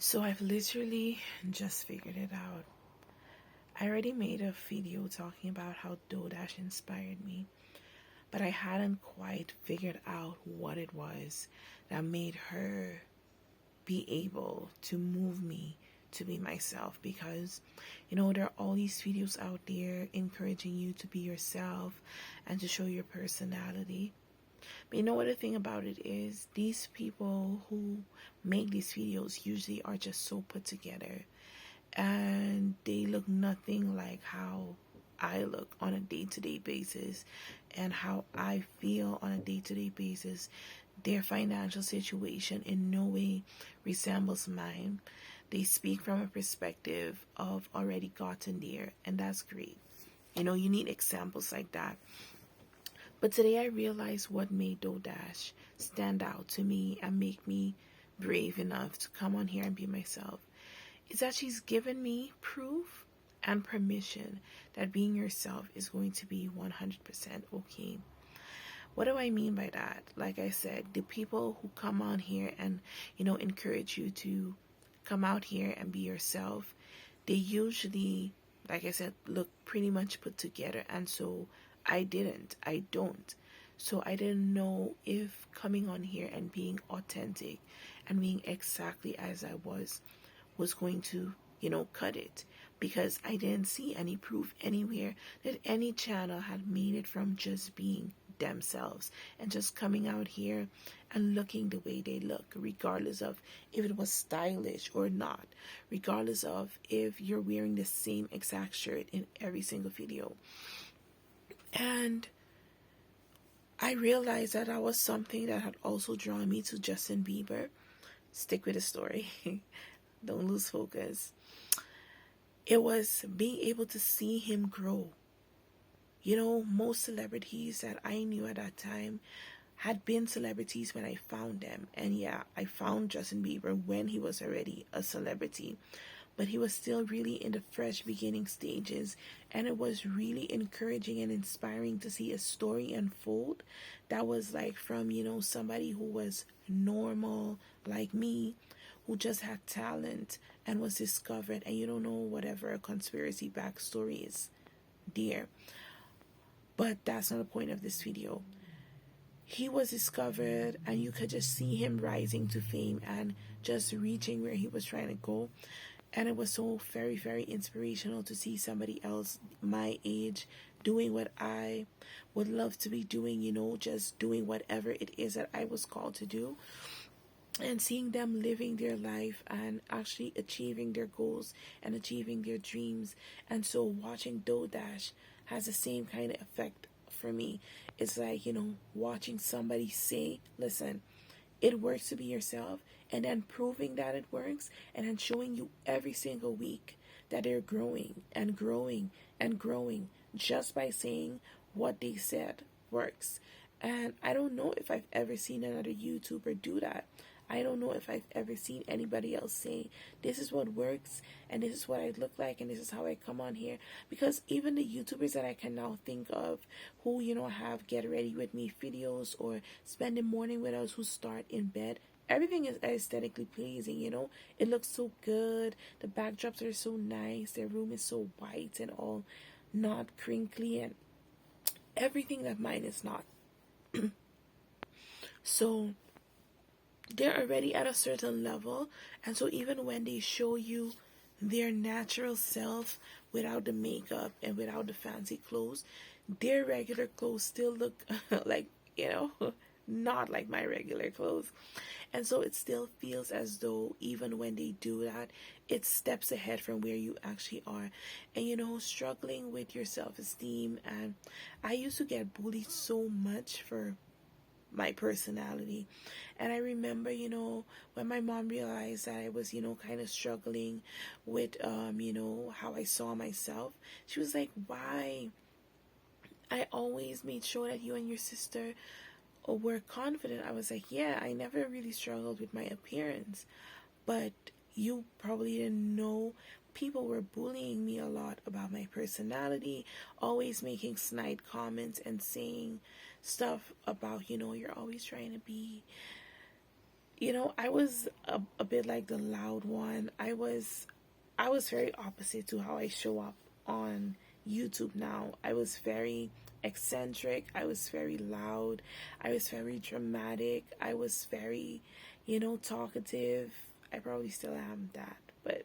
So I've literally just figured it out. I already made a video talking about how DoorDash inspired me, but I hadn't quite figured out what it was that made her be able to move me to be myself, because there are all these videos out there encouraging you to be yourself and to show your personality. But you know what the thing about it is, these people who make these videos usually are just so put together, and they look nothing like how I look on a day-to-day basis and how I feel on a day-to-day basis. Their financial situation in no way resembles mine. They speak from a perspective of already gotten there, and that's great. You need examples like that. But today I realized what made DoorDash stand out to me and make me brave enough to come on here and be myself is that she's given me proof and permission that being yourself is going to be 100% okay. What do I mean by that? Like I said, the people who come on here and, encourage you to come out here and be yourself, they usually, like I said, look pretty much put together. And so I don't. So I didn't know if coming on here and being authentic and being exactly as I was going to, cut it, because I didn't see any proof anywhere that any channel had made it from just being themselves and just coming out here and looking the way they look, regardless of if it was stylish or not, regardless of if you're wearing the same exact shirt in every single video. And I realized that was something that had also drawn me to Justin Bieber. Stick with the story. Don't lose focus. It was being able to see him grow. Most celebrities that I knew at that time had been celebrities when I found them. And yeah, I found Justin Bieber when he was already a celebrity. But he was still really in the fresh beginning stages. And it was really encouraging and inspiring to see a story unfold that was like from, somebody who was normal like me, who just had talent and was discovered, and you don't know whatever a conspiracy backstory is there. But that's not the point of this video. He was discovered, and you could just see him rising to fame and just reaching where he was trying to go. And it was so very, very inspirational to see somebody else my age doing what I would love to be doing, just doing whatever it is that I was called to do. And seeing them living their life and actually achieving their goals and achieving their dreams. And so watching DoorDash has the same kind of effect for me. It's like, watching somebody say, listen, it works to be yourself, and then proving that it works, and then showing you every single week that they're growing and growing and growing just by saying what they said works. And I don't know if I've ever seen another YouTuber do that. I don't know if I've ever seen anybody else say, this is what works, and this is what I look like, and this is how I come on here. Because even the YouTubers that I can now think of who, have get ready with me videos or spend the morning with us, who start in bed, everything is aesthetically pleasing, It looks so good. The backdrops are so nice. Their room is so white and all not crinkly, and everything that mine is not. So they're already at a certain level, and so even when they show you their natural self without the makeup and without the fancy clothes, their regular clothes still look like, not like my regular clothes. And so it still feels as though even when they do that, it's steps ahead from where you actually are. And struggling with your self-esteem, and I used to get bullied so much for my personality. And I remember, when my mom realized that I was, kind of struggling with, how I saw myself, she was like, why? I always made sure that you and your sister were confident. I was like, yeah, I never really struggled with my appearance, but you probably didn't know people were bullying me a lot about my personality, always making snide comments and saying stuff about, you're always trying to be You know, I was a bit like the loud one. I was very opposite to how I show up on YouTube now. I was very eccentric. I was very loud. I was very dramatic. I was very, talkative. I probably still am that, but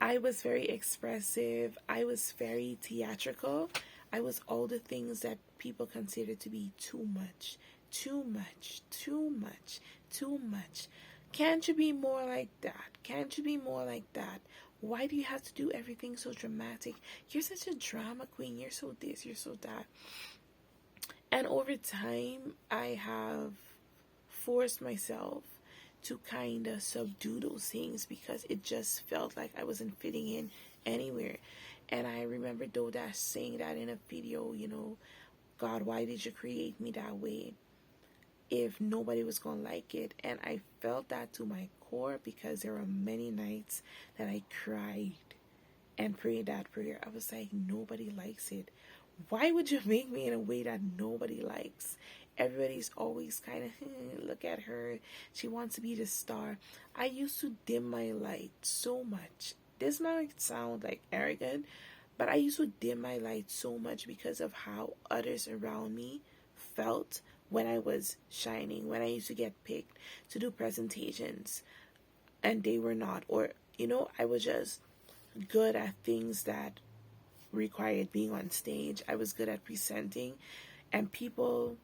I was very expressive. I was very theatrical. I was all the things that people consider to be too much, too much, too much, too much. Can't you be more like that? Can't you be more like that? Why do you have to do everything so dramatic? You're such a drama queen. You're so this, you're so that. And over time, I have forced myself to kind of subdue those things because it just felt like I wasn't fitting in anywhere. And I remember Dodash saying that in a video, God, why did you create me that way if nobody was going to like it? And I felt that to my core because there were many nights that I cried and prayed that prayer. I was like, nobody likes it. Why would you make me in a way that nobody likes? Everybody's always kind of, look at her. She wants to be the star. I used to dim my light so much. This might sound like arrogant, but I used to dim my light so much because of how others around me felt when I was shining, when I used to get picked to do presentations and they were not. Or, I was just good at things that required being on stage. I was good at presenting, and people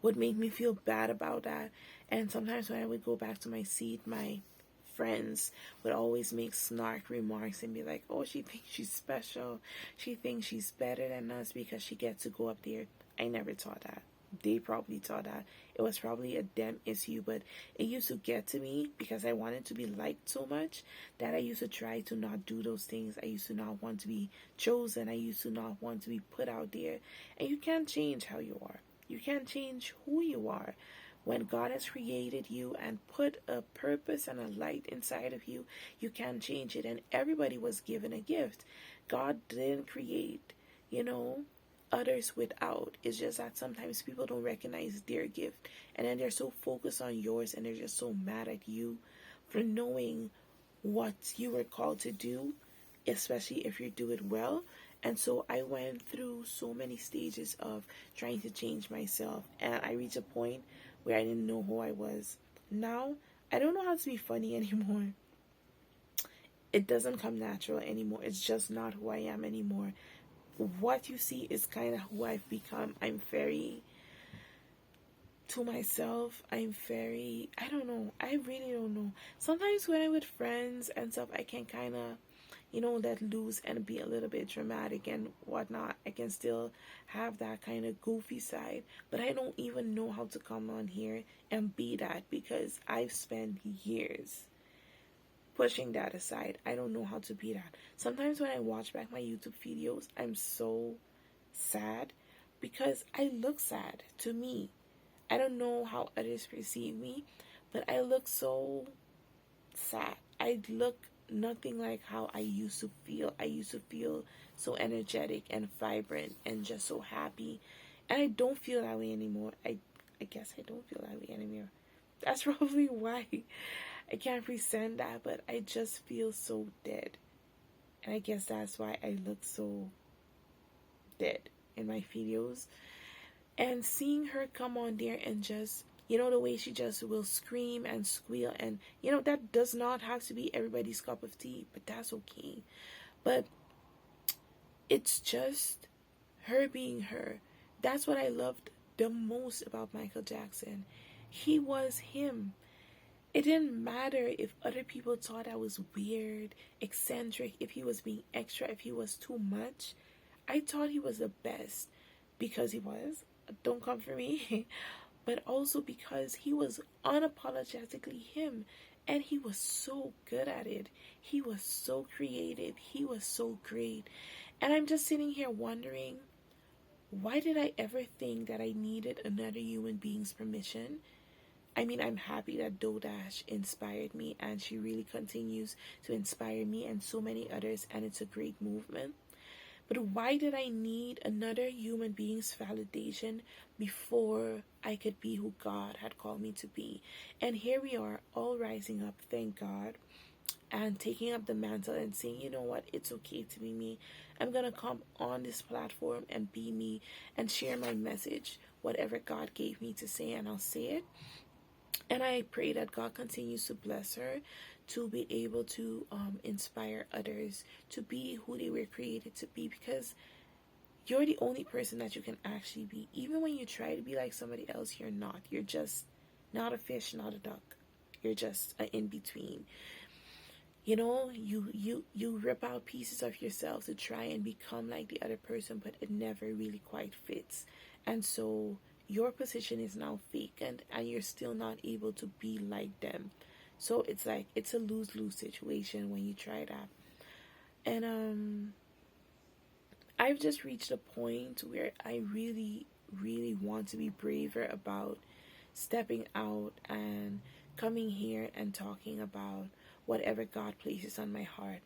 would make me feel bad about that. And sometimes when I would go back to my seat, my friends would always make snark remarks and be like, oh, she thinks she's special. She thinks she's better than us because she gets to go up there. I never thought that. They probably thought that. It was probably a them issue, but it used to get to me because I wanted to be liked so much that I used to try to not do those things. I used to not want to be chosen. I used to not want to be put out there. And you can't change how you are. You can't change who you are. When God has created you and put a purpose and a light inside of you, you can't change it. And everybody was given a gift. God didn't create, others without. It's just that sometimes people don't recognize their gift. And then they're so focused on yours and they're just so mad at you for knowing what you were called to do, especially if you do it well. And so I went through so many stages of trying to change myself, and I reached a point where I didn't know who I was. Now, I don't know how to be funny anymore. It doesn't come natural anymore. It's just not who I am anymore. What you see is kind of who I've become. I'm very to myself. I don't know. I really don't know. Sometimes when I'm with friends and stuff, I can kind of let loose and be a little bit dramatic and whatnot. I can still have that kind of goofy side, but I don't even know how to come on here and be that because I've spent years pushing that aside. I don't know how to be that. Sometimes when I watch back my YouTube videos, I'm so sad because I look sad to me. I don't know how others perceive me, but I look so sad. I look nothing like how I used to feel. I used to feel so energetic and vibrant and just so happy. And I don't feel that way anymore. I guess I don't feel that way anymore. That's probably why I can't present that, but I just feel so dead. And I guess that's why I look so dead in my videos. And seeing her come on there and just, the way she just will scream and squeal, and, that does not have to be everybody's cup of tea, but that's okay. But it's just her being her. That's what I loved the most about Michael Jackson. He was him. It didn't matter if other people thought I was weird, eccentric, if he was being extra, if he was too much. I thought he was the best because he was. Don't come for me. But also because he was unapologetically him. And he was so good at it. He was so creative. He was so great. And I'm just sitting here wondering, why did I ever think that I needed another human being's permission? I mean, I'm happy that Dodash inspired me, and she really continues to inspire me and so many others, and it's a great movement. But why did I need another human being's validation before I could be who God had called me to be? And here we are, all rising up, thank God, and taking up the mantle and saying, you know what, it's okay to be me. I'm going to come on this platform and be me and share my message, whatever God gave me to say, and I'll say it. And I pray that God continues to bless her to be able to inspire others to be who they were created to be, because you're the only person that you can actually be. Even when you try to be like somebody else, you're not. You're just not a fish, not a duck. You're just an in-between. You know, you rip out pieces of yourself to try and become like the other person, but it never really quite fits. And so your position is now vacant and you're still not able to be like them. So it's like it's a lose-lose situation when you try that. And I've just reached a point where I really, really want to be braver about stepping out and coming here and talking about whatever God places on my heart.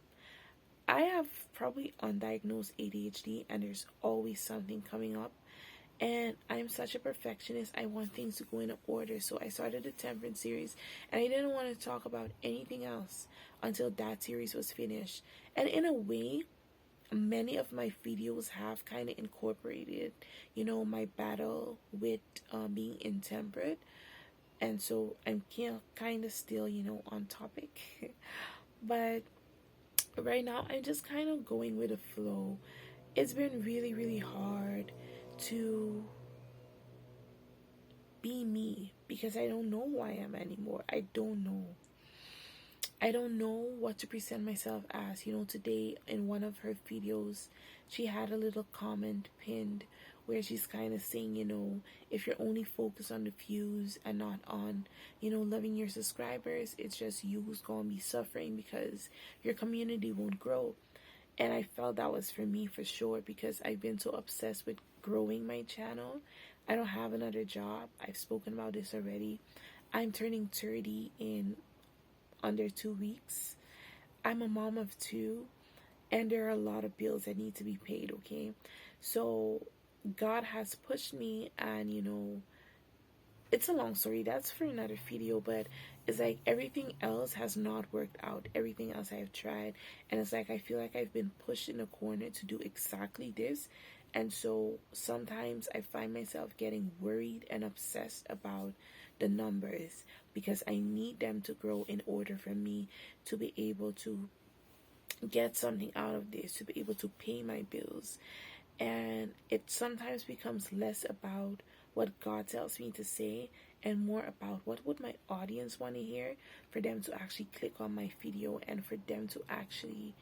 I have probably undiagnosed ADHD, and there's always something coming up. And I'm such a perfectionist. I want things to go in order. So I started the Temperance series, and I didn't want to talk about anything else until that series was finished. And in a way, many of my videos have kind of incorporated, you know, my battle with being intemperate. And so I'm kind of still, you know, on topic. But right now, I'm just kind of going with the flow. It's been really, really hard to be me because I don't know who I am anymore. I don't know. I don't know what to present myself as. You know, today in one of her videos, she had a little comment pinned where she's kind of saying, you know, if you're only focused on the views and not on, you know, loving your subscribers, it's just you who's going to be suffering because your community won't grow. And I felt that was for me for sure, because I've been so obsessed with growing my channel. I don't have another job. I've spoken about this already. I'm turning 30 in under 2 weeks. I'm a mom of 2, and there are a lot of bills that need to be paid, okay? So God has pushed me, and you know, it's a long story. That's for another video, but it's like everything else has not worked out. Everything else I've tried, and it's like I feel like I've been pushed in a corner to do exactly this. And so sometimes I find myself getting worried and obsessed about the numbers because I need them to grow in order for me to be able to get something out of this, to be able to pay my bills. And it sometimes becomes less about what God tells me to say and more about what would my audience want to hear, for them to actually click on my video and for them to actually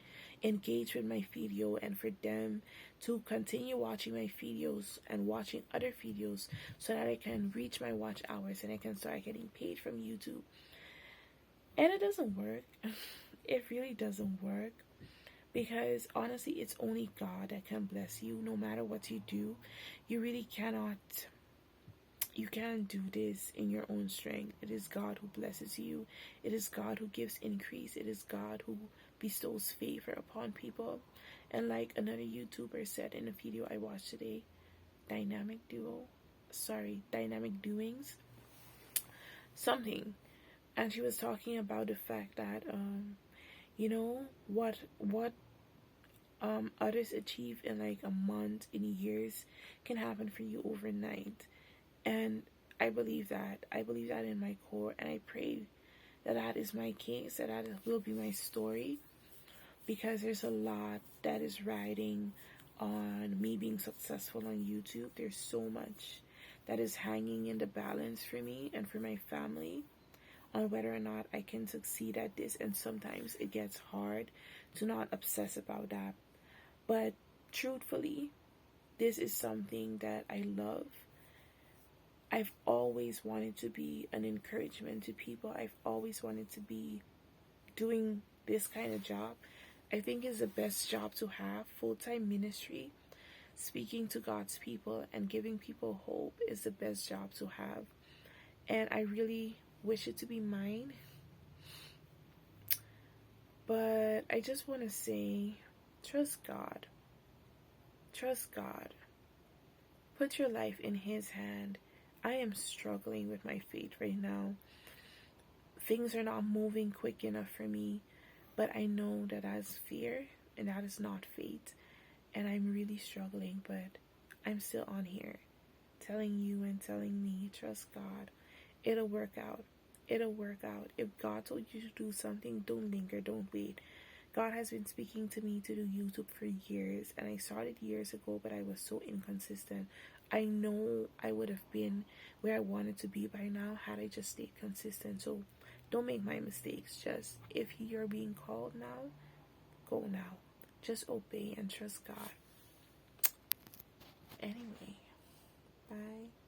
engage with my video and for them to continue watching my videos and watching other videos so that I can reach my watch hours and I can start getting paid from YouTube. And it doesn't work. It really doesn't work. Because honestly, it's only God that can bless you no matter what you do. You really cannot, you can't do this in your own strength. It is God who blesses you. It is God who gives increase. It is God who bestows favor upon people. And like another YouTuber said in a video I watched today, Dynamic Doings, something. And she was talking about the fact that, you know, what others achieve in like a month, in years, can happen for you overnight. And I believe that. I believe that in my core, and I pray that that is my case, that that will be my story, because there's a lot that is riding on me being successful on YouTube. There's so much that is hanging in the balance for me and for my family on whether or not I can succeed at this. And sometimes it gets hard to not obsess about that. But truthfully, this is something that I love. I've always wanted to be an encouragement to people. I've always wanted to be doing this kind of job. I think it's the best job to have. Full-time ministry, speaking to God's people and giving people hope, is the best job to have. And I really wish it to be mine. But I just want to say, trust God. Trust God. Put your life in His hand. I am struggling with my faith right now. Things are not moving quick enough for me, but I know that that's fear and that is not faith. And I'm really struggling, but I'm still on here telling you and telling me, trust God. It'll work out. It'll work out. If God told you to do something, don't linger, don't wait. God has been speaking to me to do YouTube for years, and I started years ago, but I was so inconsistent. I know I would have been where I wanted to be by now had I just stayed consistent. So don't make my mistakes. Just if you're being called now, go now. Just obey and trust God. Anyway, bye.